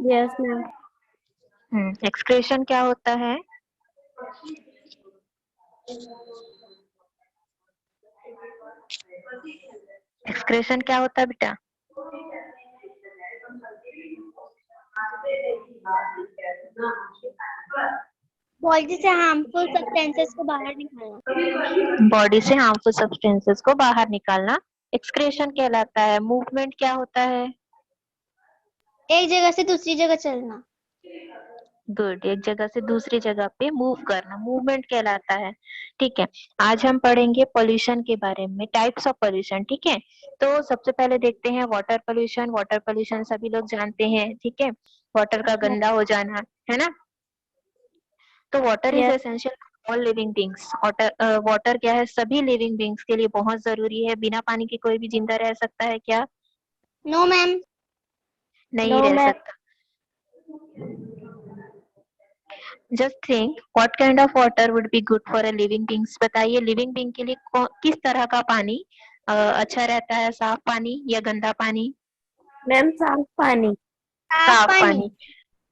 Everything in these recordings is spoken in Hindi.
Yes ma'am. एक्सक्रेशन क्या होता है? एक्सक्रेशन क्या होता है बेटा? बॉडी से हार्मफुल सब्सटेंसेस को बाहर निकालना। बॉडी से हार्मफुल सब्सटेंसेस को बाहर निकालना एक्सक्रेशन कहलाता है। मूवमेंट क्या होता है? एक जगह से दूसरी जगह चलना। गुड, एक जगह से दूसरी जगह पे मूव करना मूवमेंट कहलाता है। ठीक है, आज हम पढ़ेंगे पोल्यूशन के बारे में, टाइप्स ऑफ पोल्यूशन। ठीक है, तो सबसे पहले देखते हैं वाटर पोल्यूशन। वाटर पोल्यूशन सभी लोग जानते हैं। ठीक है, वाटर का गंदा हो जाना, है ना। तो water is yes. Essential all living beings. Water क्या है? सभी लिविंग बींग्स के लिए बहुत जरूरी है। बिना पानी के कोई भी जिंदा रह सकता है क्या? No ma'am. नहीं रह सकता। Just think what kind of water would be good for a living beings. बताइए, लिविंग बींग के लिए किस तरह का पानी अच्छा रहता है? साफ पानी या गंदा पानी? मैम साफ पानी। साफ पानी।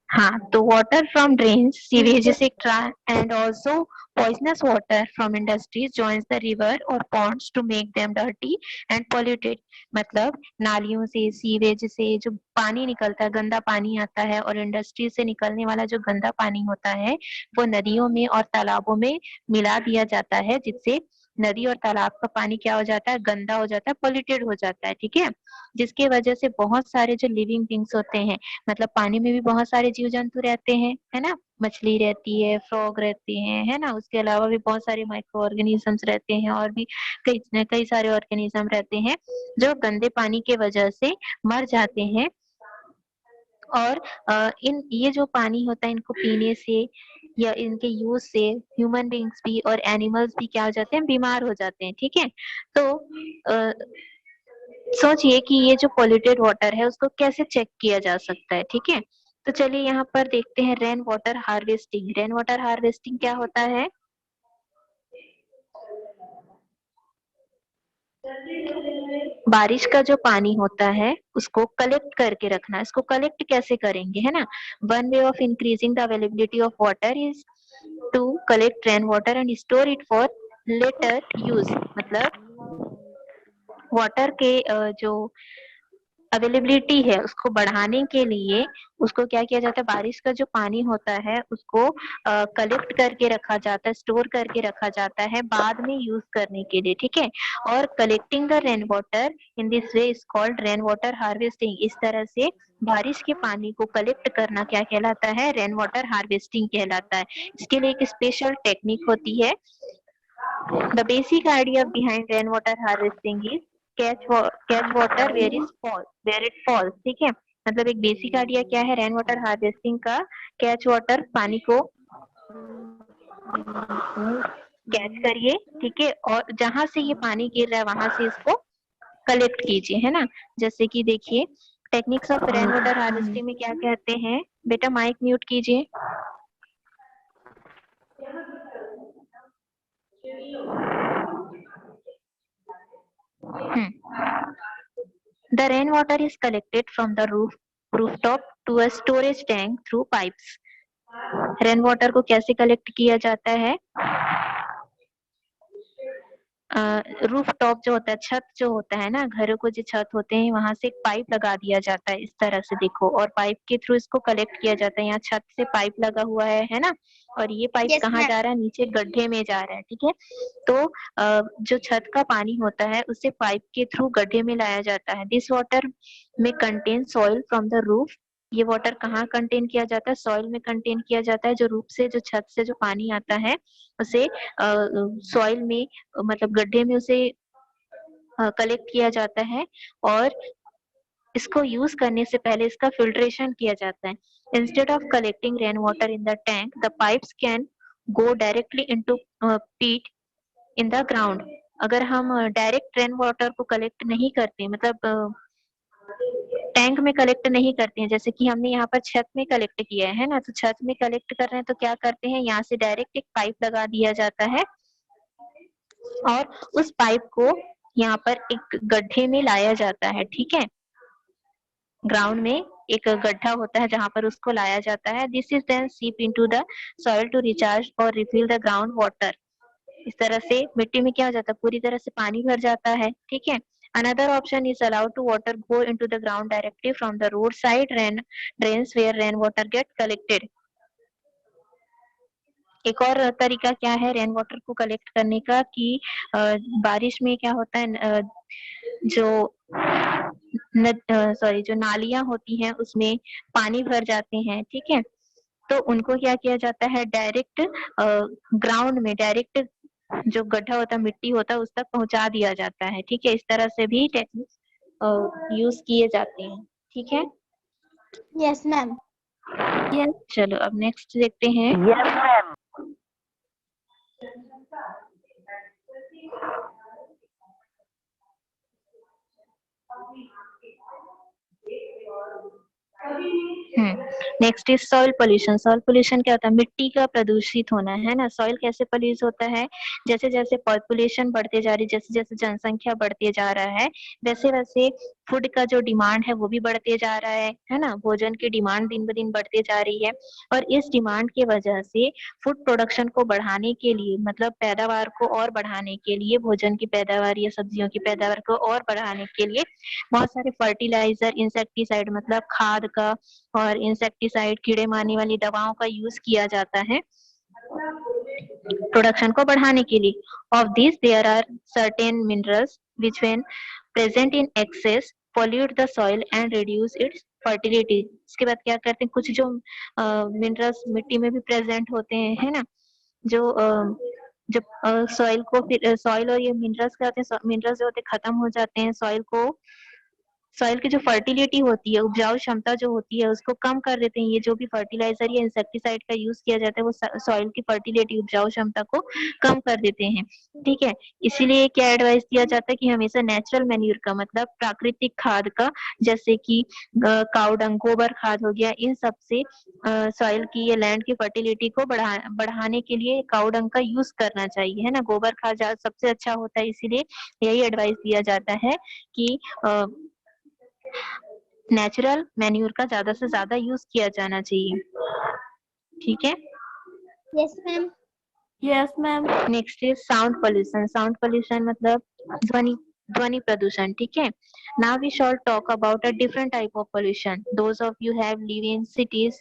हाँ, तो water from drains, sewage etcetera and also poisonous water from industries joins the river or ponds to make them dirty and polluted। मतलब नालियों से, सीवेज से जो पानी निकलता है, गंदा पानी आता है, और इंडस्ट्री से निकलने वाला जो गंदा पानी होता है वो नदियों में और तालाबों में मिला दिया जाता है, जिससे नदी और तालाब का पानी क्या हो जाता है? गंदा हो जाता है, पोल्यूटेड हो जाता है। ठीक है, जिसकी वजह से बहुत सारे जो लिविंग थिंग्स होते हैं, मतलब पानी में भी बहुत सारे जीव जंतु रहते हैं, है ना। मछली रहती है, फ्रॉग रहते हैं, है ना। उसके अलावा भी बहुत सारे माइक्रो ऑर्गेनिजम्स रहते हैं, और भी कई कई सारे ऑर्गेनिज्म रहते हैं जो गंदे पानी के वजह से मर जाते हैं। और इन ये जो पानी होता है, इनको पीने से या इनके यूज से ह्यूमन बींग्स भी और एनिमल्स भी क्या हो जाते हैं? बीमार हो जाते हैं। ठीक है, तो सोचिए कि ये जो पॉल्यूटेड वाटर है उसको कैसे चेक किया जा सकता है। ठीक है, तो चलिए यहाँ पर देखते हैं rain water harvesting. Rain water harvesting क्या होता है? बारिश का जो पानी होता है उसको कलेक्ट करके रखना। इसको कलेक्ट कैसे करेंगे, है ना। One way of increasing the availability of water is to collect rain water and store it for later use. मतलब वाटर के जो अवेलेबिलिटी है उसको बढ़ाने के लिए उसको क्या किया जाता है? बारिश का जो पानी होता है उसको कलेक्ट करके रखा जाता है, स्टोर करके रखा जाता है बाद में यूज करने के लिए। ठीक है, और collecting the rain water in this way is called rain water harvesting. इस तरह से बारिश के पानी को कलेक्ट करना क्या कहलाता है? रेन वाटर हार्वेस्टिंग कहलाता है। इसके लिए एक स्पेशल टेक्निक होती है। The basic idea behind rain water harvesting is catch water where it falls. ठीक है, मतलब एक बेसिक आइडिया क्या है रेन वाटर हार्वेस्टिंग का? कैच वाटर, पानी को कैच करिए, ठीक है, और जहां से ये पानी गिर रहा है वहां से इसको कलेक्ट कीजिए, है ना। जैसे कि देखिए, techniques of rain water harvesting में क्या कहते हैं? बेटा माइक म्यूट कीजिए। The rainwater is collected from the rooftop to a storage tank through pipes। Rain water को कैसे कलेक्ट किया जाता है? रूफ टॉप जो होता है, छत जो होता है ना, घरों को जो छत होते हैं वहां से एक पाइप लगा दिया जाता है, इस तरह से देखो, और पाइप के थ्रू इसको कलेक्ट किया जाता है। यहाँ छत से पाइप लगा हुआ है ना, और ये पाइप Yes, कहाँ ma'am. जा रहा है? नीचे गड्ढे में जा रहा है। ठीक है, तो जो छत का पानी होता है उसे पाइप के थ्रू गड्ढे में लाया जाता है। दिस वाटर में contain soil from the roof. ये वाटर कहाँ कंटेन किया जाता है? सॉइल में कंटेन किया जाता है। जो रूफ से, जो छत से जो पानी आता है उसे सॉइल में, मतलब गड्ढे में उसे कलेक्ट किया जाता है, और इसको यूज करने से पहले इसका फिल्ट्रेशन किया जाता है। Instead of collecting rain water in the tank, the pipes can go directly into पीट इन द ग्राउंड। अगर हम डायरेक्ट रेन वाटर को कलेक्ट नहीं करते, मतलब टैंक में कलेक्ट नहीं करते हैं, जैसे कि हमने यहाँ पर छत में कलेक्ट किया है ना, तो छत में कलेक्ट कर रहे हैं तो क्या करते हैं? यहाँ से डायरेक्ट एक पाइप लगा दिया जाता है, और उस पाइप को यहाँ पर एक गड्ढे में लाया जाता है। ठीक है, ग्राउंड में एक गड्ढा होता है जहाँ पर उसको लाया जाता है। This is then seep into the soil to recharge और रिफिल द ग्राउंड वाटर। इस तरह से मिट्टी में क्या हो जाता है, पूरी तरह से पानी भर जाता है, ठीक है। Another option is allowed to water go into the ground directly from the roadside rain drains where rainwater get collected. एक और तरीका क्या है रेन वाटर को कलेक्ट करने का कि बारिश में क्या होता है, जो जो नालियां होती हैं उसमें पानी भर जाते हैं, ठीक है। तो उनको क्या किया जाता है, डायरेक्ट ग्राउंड में, डायरेक्ट जो गड्ढा होता है, मिट्टी होता है, उस तक पहुंचा दिया जाता है, ठीक है। इस तरह से भी टेक्निक यूज किए जाते हैं, ठीक है। Yes ma'am. यस, चलो अब नेक्स्ट देखते हैं। Next is soil pollution. Soil pollution क्या होता है, मिट्टी का प्रदूषित होना, है ना। सॉइल कैसे पोल्यूट होता है, जैसे जैसे पॉपुलेशन बढ़ते जा रही है, जैसे जैसे जनसंख्या बढ़ते जा रहा है, वैसे वैसे फूड का जो डिमांड है वो भी बढ़ते जा रहा है ना। भोजन की डिमांड दिन ब दिन बढ़ते जा रही है, और इस डिमांड की वजह से फूड प्रोडक्शन को बढ़ाने के लिए, मतलब पैदावार को और बढ़ाने के लिए, भोजन की पैदावार या सब्जियों की पैदावार को और बढ़ाने के लिए बहुत सारे फर्टिलाइजर, इंसेक्टिसाइड मतलब खाद का, और इंसेक्टिसाइड कीड़े मारने वाली दवाओं का यूज किया जाता है प्रोडक्शन को बढ़ाने के लिए। Of this there are certain minerals which when present in excess pollute the soil and reduce its fertility। इसके बाद क्या करते हैं, कुछ जो मिनरल्स मिट्टी में भी प्रेजेंट होते हैं, है ना, जो जब सॉइल को, फिर सॉइल और ये मिनरल्स क्या होते हैं, मिनरल्स जो होते हैं खत्म हो जाते हैं, सॉइल की जो फर्टिलिटी होती है, उपजाऊ क्षमता जो होती है, उसको कम कर देते हैं। ये जो भी फर्टिलाइजर या इंसेक्टिसाइड का यूज किया जाता है वो सॉइल की फर्टिलिटी, उपजाऊ क्षमता को कम कर देते हैं, ठीक है। इसीलिए क्या एडवाइस दिया जाता है कि हमेशा नेचुरल मैन्यूर का, मतलब प्राकृतिक खाद का, जैसे कि काऊ डंग, गोबर खाद हो गया, इन सब से सॉइल की या लैंड की फर्टिलिटी को बढ़ाने के लिए काऊ डंग का यूज करना चाहिए, है ना। गोबर खाद सबसे अच्छा होता है, इसीलिए यही एडवाइस दिया जाता है कि नेचुरल मैन्यूर का ज्यादा से ज्यादा यूज किया जाना चाहिए, ठीक है। Yes ma'am. Yes ma'am. Next is sound pollution. Sound pollution मतलब ध्वनि प्रदूषण, ठीक है। Now we shall talk about a different type of pollution. Those of you have live in cities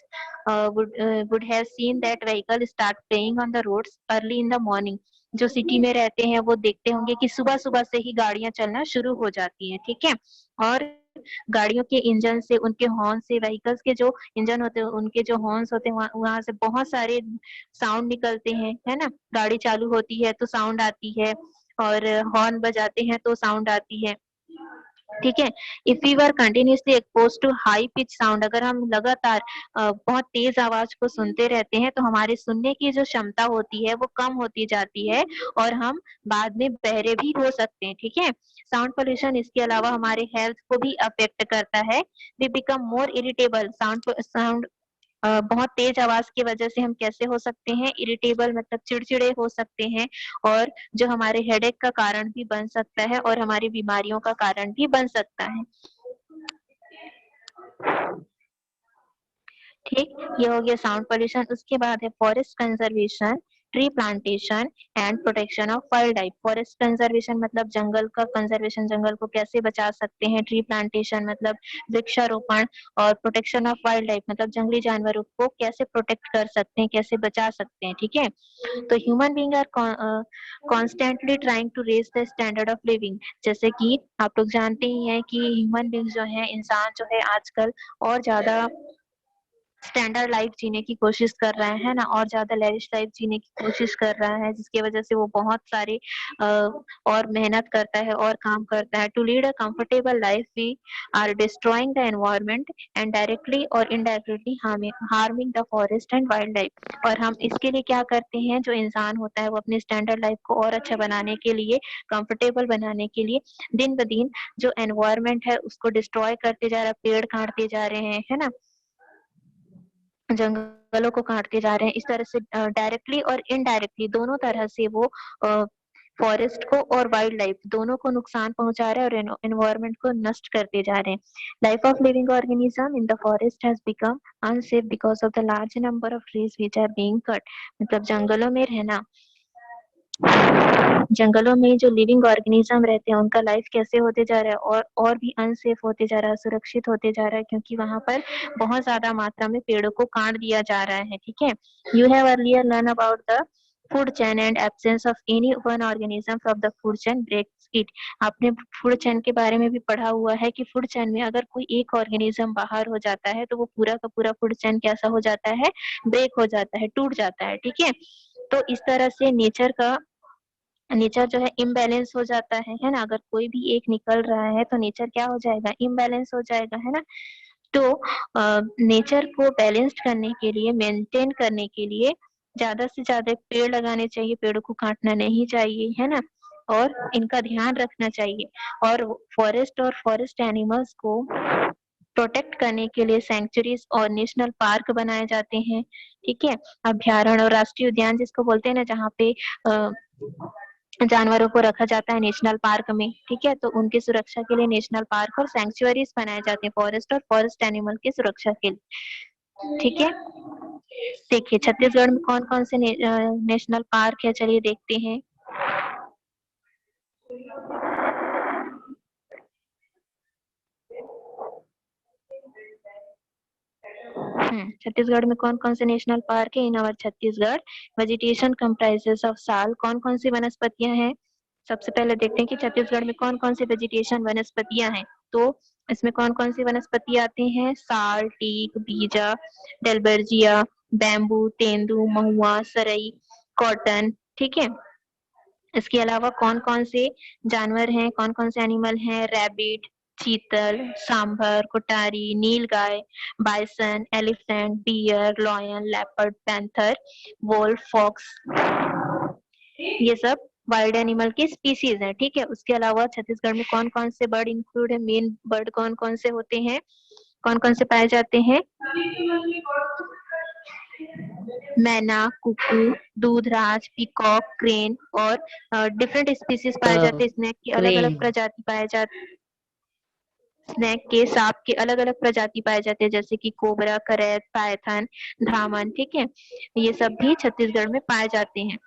would have seen that vehicle start playing on the roads early in the morning। जो सिटी में रहते हैं वो देखते होंगे कि सुबह सुबह से ही गाड़ियां चलना शुरू हो जाती हैं, ठीक है। और गाड़ियों के इंजन से, उनके हॉर्न से, व्हीकल्स के जो इंजन होते हैं उनके जो हॉर्न्स होते हैं, वहां से बहुत सारे साउंड निकलते हैं, है ना। गाड़ी चालू होती है तो साउंड आती है, और हॉर्न बजाते हैं तो साउंड आती है, ठीक है। If we were continuously expose to high pitch sound, अगर हम लगातार बहुत तेज आवाज को सुनते रहते हैं तो हमारे सुनने की जो क्षमता होती है वो कम होती जाती है, और हम बाद में बहरे भी हो सकते हैं, ठीक है। साउंड पोल्यूशन इसके अलावा हमारे हेल्थ को भी अफेक्ट करता है। We become more irritable. Sound बहुत तेज आवाज की वजह से हम कैसे हो सकते हैं, इरिटेबल मतलब चिड़चिड़े हो सकते हैं, और जो हमारे हेडेक का कारण भी बन सकता है, और हमारी बीमारियों का कारण भी बन सकता है, ठीक। ये हो गया साउंड पोल्यूशन। उसके बाद है forest conservation, tree plantation and protection of wild life. Forest conservation मतलब जंगल का कंजर्वेशन, जंगल को कैसे बचा सकते हैं। ट्री प्लांटेशन मतलब वृक्षारोपण, और प्रोटेक्शन ऑफ वाइल्ड लाइफ मतलब जंगली जानवरों को कैसे प्रोटेक्ट कर सकते हैं, कैसे बचा सकते हैं, ठीक है। तो human being are constantly trying to raise the standard of living. जैसे कि आप लोग जानते ही हैं कि ह्यूमन बीइंग जो है, इंसान जो है आजकल और ज्यादा स्टैंडर्ड लाइफ जीने की कोशिश कर रहा है ना, और ज्यादा लेविश लाइफ जीने की कोशिश कर रहा है, जिसकी वजह से वो बहुत सारे और मेहनत करता है और काम करता है। To lead a comfortable life we are destroying the environment and directly और indirectly harming the forest and wildlife. और हम इसके लिए क्या करते हैं, जो इंसान होता है वो अपनी स्टैंडर्ड लाइफ को और अच्छा बनाने के लिए, कंफर्टेबल बनाने के लिए दिन ब दिन जो एनवायरनमेंट है उसको डिस्ट्रॉय करते जा रहा है, पेड़ काटते जा रहे हैं, है ना, जंगलों को काटते जा रहे हैं। इस तरह से डायरेक्टली और इनडायरेक्टली दोनों तरह से वो फॉरेस्ट को और वाइल्ड लाइफ दोनों को नुकसान पहुंचा रहे हैं और एनवायरनमेंट को नष्ट करते जा रहे हैं। Life of living organism in the forest has become unsafe because of the large number of trees which are being cut. मतलब जंगलों में रहना, जंगलों में जो लिविंग ऑर्गेनिज्म रहते हैं उनका लाइफ कैसे होते जा रहा है और भी अनसेफ होते जा रहा है, सुरक्षित होते जा रहा है, क्योंकि वहां पर बहुत ज्यादा मात्रा में पेड़ों को काट दिया जा रहा है। ठीक है, you have earlier learn about the food chain and absence of any one organism from the food chain breaks it. आपने फूड चेन के बारे में भी पढ़ा हुआ है कि फूड चेन में अगर कोई एक ऑर्गेनिज्म बाहर हो जाता है तो वो पूरा का पूरा फूड चेन कैसा हो जाता है, ब्रेक हो जाता है, टूट जाता है। ठीक है, तो इस तरह से नेचर जो है इम्बैलेंस हो जाता है ना। अगर कोई भी एक निकल रहा है तो नेचर क्या हो जाएगा, इम्बैलेंस हो जाएगा, है ना। तो नेचर को बैलेंस्ड करने के लिए, मेंटेन करने के लिए ज्यादा से ज्यादा पेड़ लगाने चाहिए, पेड़ों को काटना नहीं चाहिए, है ना, और इनका ध्यान रखना चाहिए। और फॉरेस्ट एनिमल्स को प्रोटेक्ट करने के लिए सेंचुरीज और नेशनल पार्क बनाए जाते हैं। ठीक है, अभ्यारण्य और राष्ट्रीय उद्यान जिसको बोलते हैं ना, जहाँ पे जानवरों को रखा जाता है नेशनल पार्क में। ठीक है, तो उनकी सुरक्षा के लिए नेशनल पार्क और सैंक्चुअरीज बनाए जाते हैं फॉरेस्ट और फॉरेस्ट एनिमल की सुरक्षा के लिए। ठीक है, देखिए छत्तीसगढ़ में कौन कौन से नेशनल पार्क है, चलिए देखते हैं। छत्तीसगढ़ में कौन कौन से नेशनल पार्क है in our Chhattisgarh. Vegetation comprises of sal, कौन कौन सी वनस्पतियां हैं। सबसे पहले देखते हैं कि छत्तीसगढ़ में कौन कौन सी वेजिटेशन वनस्पतियां हैं। तो इसमें कौन कौन सी वनस्पति आती हैं, साल, टीक, बीजा, डेलबर्जिया, बैम्बू, तेंदू, महुआ, सरई, कॉटन। ठीक है, इसके अलावा कौन कौन से जानवर हैं, कौन कौन से एनिमल हैं, रैबिट, चीतल, सांभर, कोटारी, nilgai, bison, elephant, deer, lion, leopard, panther, wolf, fox, ये सब वाइल्ड एनिमल की स्पीसीज हैं। ठीक है, उसके अलावा छत्तीसगढ़ में कौन कौन से बर्ड इंक्लूड है, मेन बर्ड कौन कौन से होते हैं, कौन कौन से पाए जाते हैं। मैना, कुकू, दूधराज, पीकॉक, क्रेन और डिफरेंट स्पीसीज पाए जाते हैं। स्नेक की अलग अलग प्रजाति पाए जाते, स्नेक के, सांप के अलग अलग प्रजाति पाए जाते हैं, जैसे कि कोबरा, करैत, पायथन, धामन। ठीक है, ये सब भी छत्तीसगढ़ में पाए जाते हैं।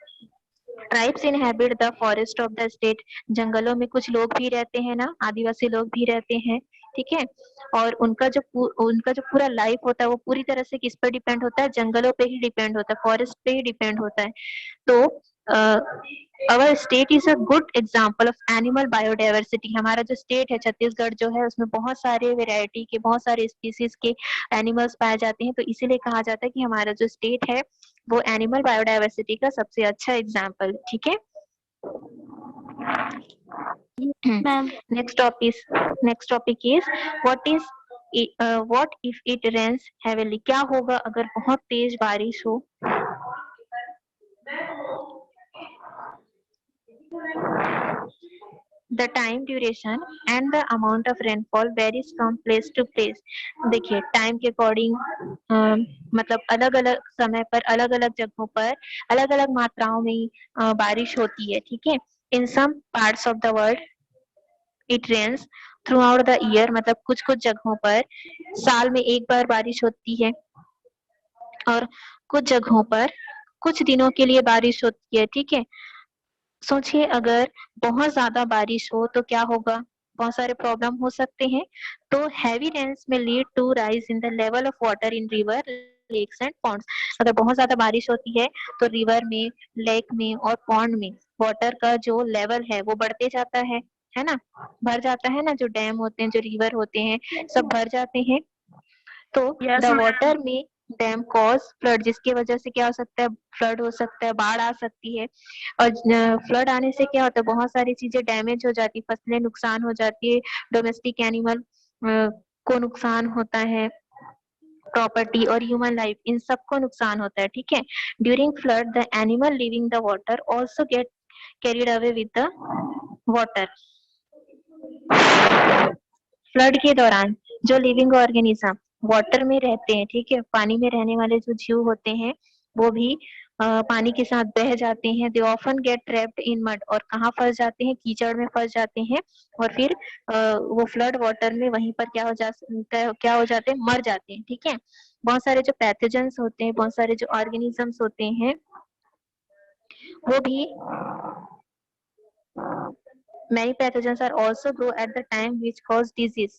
Tribes inhabit the forest of the state, जंगलों में कुछ लोग भी रहते हैं ना, आदिवासी लोग भी रहते हैं। ठीक है, और उनका जो पूरा लाइफ होता है वो पूरी तरह से किस पर डिपेंड होता है, जंगलों पे ही डिपेंड होता है, फॉरेस्ट पे ही डिपेंड होता है। तो अवर state is a good example of animal biodiversity. हमारा जो स्टेट है छत्तीसगढ़ जो है उसमें बहुत सारे वेराइटी के, बहुत सारे स्पीसीज के एनिमल्स पाए जाते हैं, तो इसीलिए कहा जाता है कि हमारा जो स्टेट है वो एनिमल बायोडाइवर्सिटी का सबसे अच्छा एग्जाम्पल। ठीक है, ma'am next topic is what if it rains heavily, क्या होगा अगर बहुत तेज बारिश हो। The time duration and the amount of rainfall varies from place to place. देखिए टाइम के अकॉर्डिंग मतलब अलग अलग समय पर, अलग अलग जगहों पर, अलग अलग मात्राओं में बारिश होती है। ठीक है, in some parts of the world it rains throughout the year, मतलब कुछ कुछ जगहों पर साल में एक बार बारिश होती है और कुछ जगहों पर कुछ दिनों के लिए बारिश होती है। ठीक है, सोचिए अगर बहुत ज्यादा बारिश हो तो क्या होगा, बहुत सारे प्रॉब्लम हो सकते हैं। तो हैवी रेन्स में lead to rise in the level of water in river, lakes and ponds. अगर बहुत ज्यादा बारिश होती है तो रिवर में, लेक में और पॉन्ड में वाटर का जो लेवल है वो बढ़ते जाता है ना, भर जाता है ना, जो डैम होते हैं, जो रिवर होते हैं, सब भर जाते हैं। तो द वाटर में डैम कॉज फ्लड, जिसकी वजह से क्या हो सकता है, फ्लड हो सकता है, बाढ़ आ सकती है। और फ्लड आने से क्या होता है, बहुत सारी चीजें डैमेज हो जाती, फसलें नुकसान हो जाती है, डोमेस्टिक एनिमल को नुकसान होता है, प्रॉपर्टी और ह्यूमन लाइफ, इन सबको नुकसान होता है। ठीक है, during flood the animal living the water also get carried away with the water. Flood के दौरान जो लिविंग ऑर्गेनिज्म वाटर में रहते हैं, ठीक है, पानी में रहने वाले जो जीव होते हैं वो भी पानी के साथ बह जाते हैं। They often get trapped in mud, और कहाँ फंस जाते हैं, कीचड़ में फंस जाते हैं, और फिर वो फ्लड वाटर में वहीं पर क्या हो जाते हैं, मर जाते हैं। ठीक है। बहुत सारे जो पैथोजेंस होते हैं, बहुत सारे जो ऑर्गेनिजम्स होते हैं, वो भी many pathogens are also grow at the time which cause disease।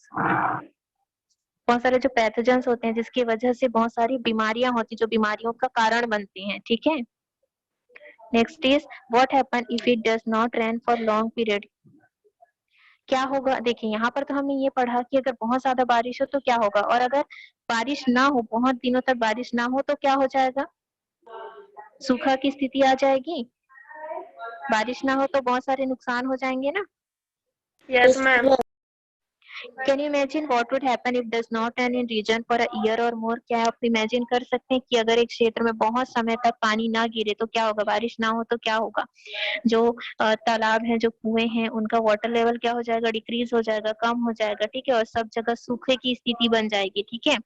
बहुत सारे जो पैथोजेंस होते हैं जिसकी वजह से बहुत सारी बीमारियां होती, जो बीमारियों का कारण बनती हैं। ठीक है। Next is what happen if it does not rain for long period. क्या होगा, देखिए यहाँ पर तो हमने ये पढ़ा कि अगर बहुत ज्यादा बारिश हो तो क्या होगा, और अगर बारिश ना हो, बहुत दिनों तक बारिश ना हो, तो क्या हो जाएगा, सूखा की स्थिति आ जाएगी। बारिश ना हो तो बहुत सारे नुकसान हो जाएंगे ना। Yes ma'am. Can you imagine what would happen if does not run in region for a year और मोर। क्या आप इमेजिन कर सकते हैं कि अगर एक क्षेत्र में बहुत समय तक पानी ना गिरे तो क्या होगा, बारिश ना हो तो क्या होगा। जो तालाब है, जो कुएं हैं, उनका वाटर लेवल क्या हो जाएगा, डिक्रीज हो जाएगा, कम हो जाएगा। ठीक है। और सब जगह सूखे की स्थिति बन जाएगी। ठीक है।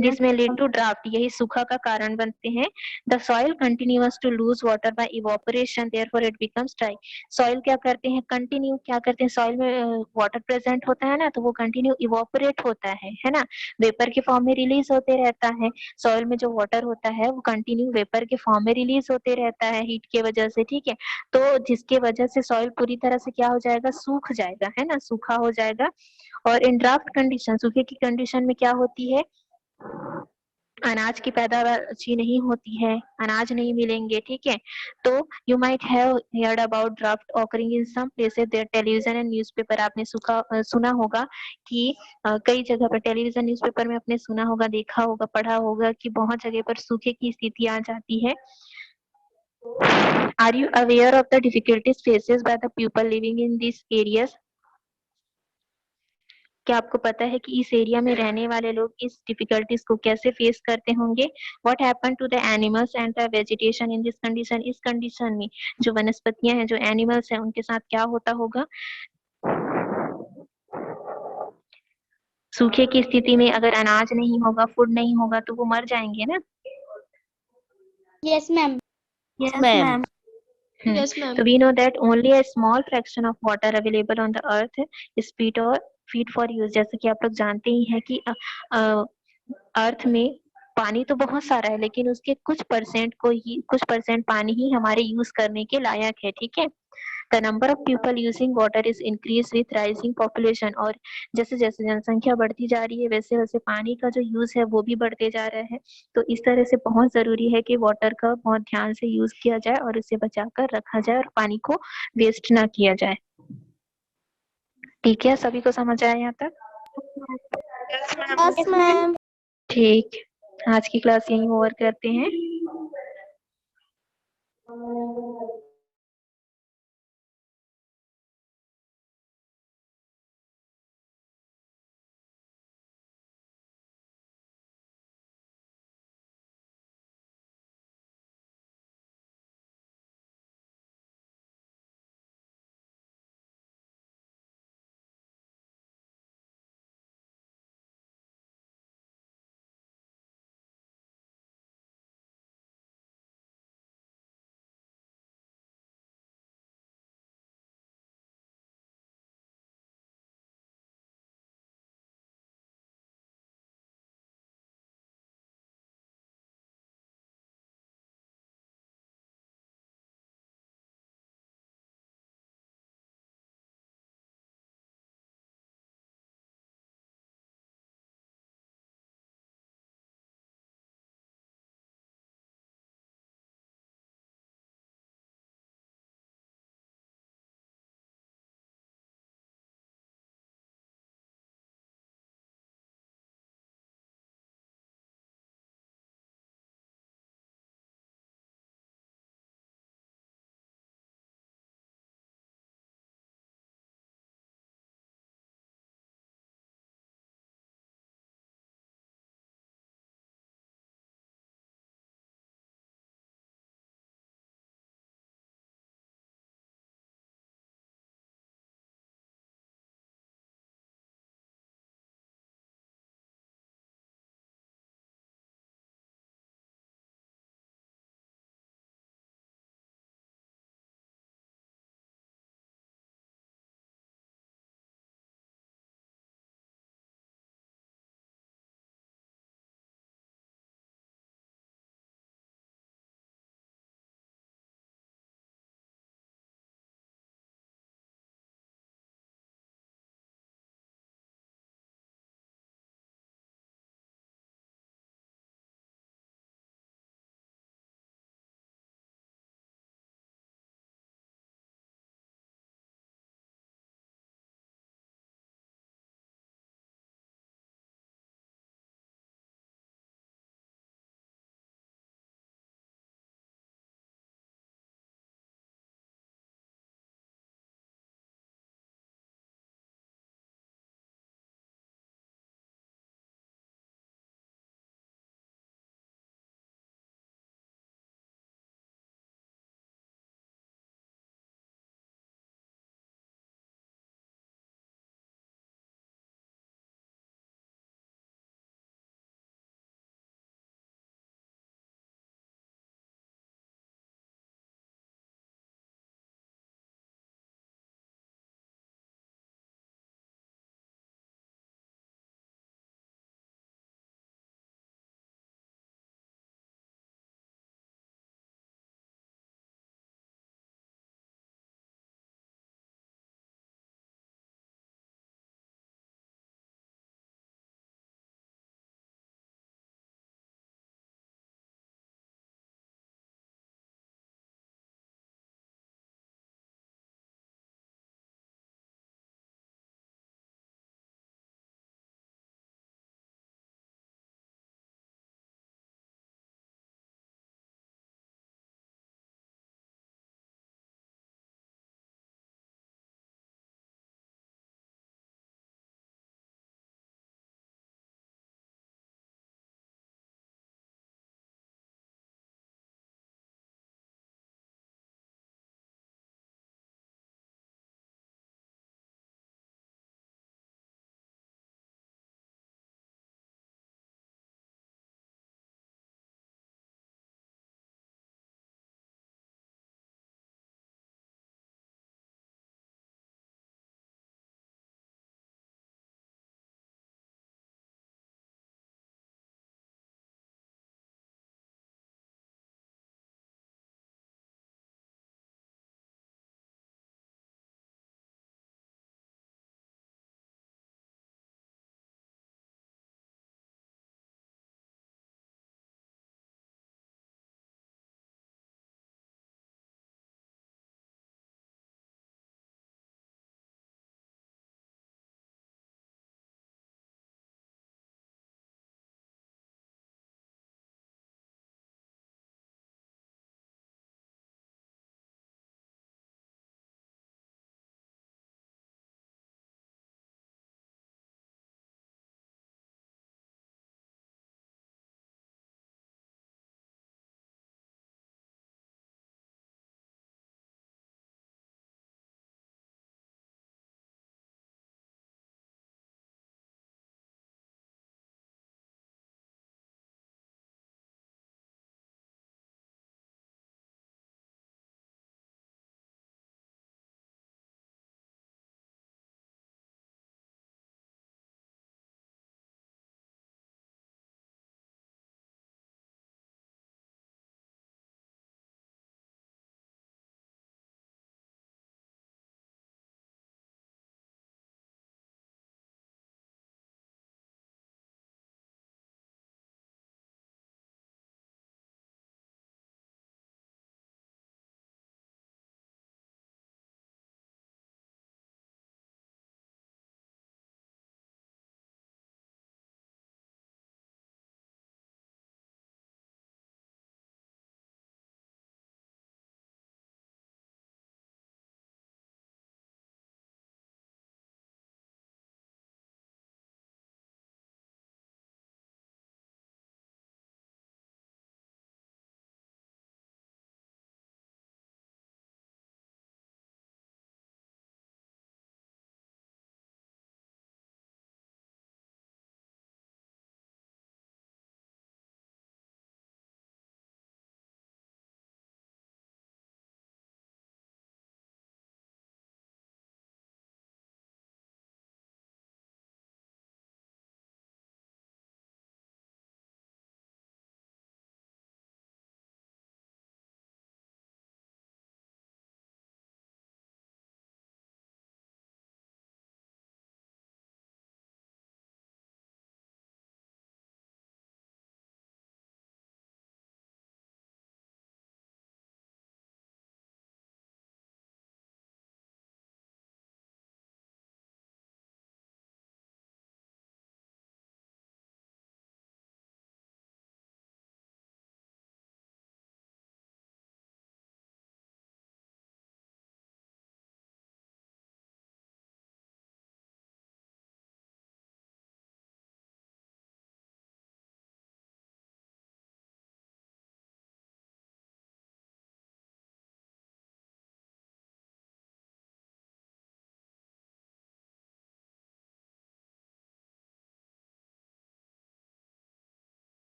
दिस में लीड टू ड्राफ्ट, यही सूखा का कारण बनते हैं। The soil continuous to lose water by evaporation, therefore it becomes dry. Soil क्या करते हैं, कंटिन्यू क्या करते हैं, सॉइल में वाटर प्रेजेंट होता है ना, तो वो कंटिन्यू इवापोरेट होता है ना, वेपर के फॉर्म में रिलीज होते रहता है। सॉइल में जो वाटर होता है वो कंटिन्यू वेपर के फॉर्म में रिलीज होते रहता है हीट के वजह से। ठीक है। तो जिसके वजह से सॉइल पूरी तरह से क्या हो जाएगा, सूख जाएगा, है ना, सूखा हो जाएगा। और इन ड्राफ्ट कंडीशन, सूखे की कंडीशन में क्या होती है, अनाज की पैदावार अच्छी नहीं होती है, अनाज नहीं मिलेंगे। ठीक है। तो you might have heard about drought occurring in some places there television and newspaper. आपने सुना होगा कि कई जगह पर टेलीविजन न्यूज़पेपर में आपने सुना होगा, देखा होगा, पढ़ा होगा कि बहुत जगह पर सूखे की स्थिति आ जाती है। Are you aware of the difficulties faces by the people living in this areas. क्या आपको पता है कि इस एरिया में रहने वाले लोग इस डिफिकल्टीज को कैसे फेस करते होंगे। What happen to the animals and the vegetation in this condition. इस कंडीशन में जो वनस्पतियां हैं, जो एनिमल्स हैं, उनके साथ क्या होता होगा। सूखे की स्थिति में अगर अनाज नहीं होगा, फूड नहीं होगा, तो वो मर जाएंगे ना। Yes ma'am. Yes ma'am. Yes ma'am. So we know that only a small fraction of water available on the earth is fit for use। जैसे कि आप लोग जानते ही हैं कि अर्थ में पानी तो बहुत सारा है, लेकिन उसके कुछ परसेंट पानी ही हमारे यूज करने के लायक है। ठीक है। The number of people using water is increase with rising population. और जैसे जैसे जनसंख्या बढ़ती जा रही है, वैसे वैसे पानी का जो यूज है वो भी बढ़ते जा रहा है। तो इस तरह से बहुत जरूरी है कि वाटर का बहुत ध्यान से यूज किया जाए और उसे बचा कर रखा जाए और पानी को वेस्ट ना किया जाए। ठीक है, सभी को समझ आया यहाँ तक। Yes ma'am. ठीक, आज की क्लास यहीं ओवर करते हैं।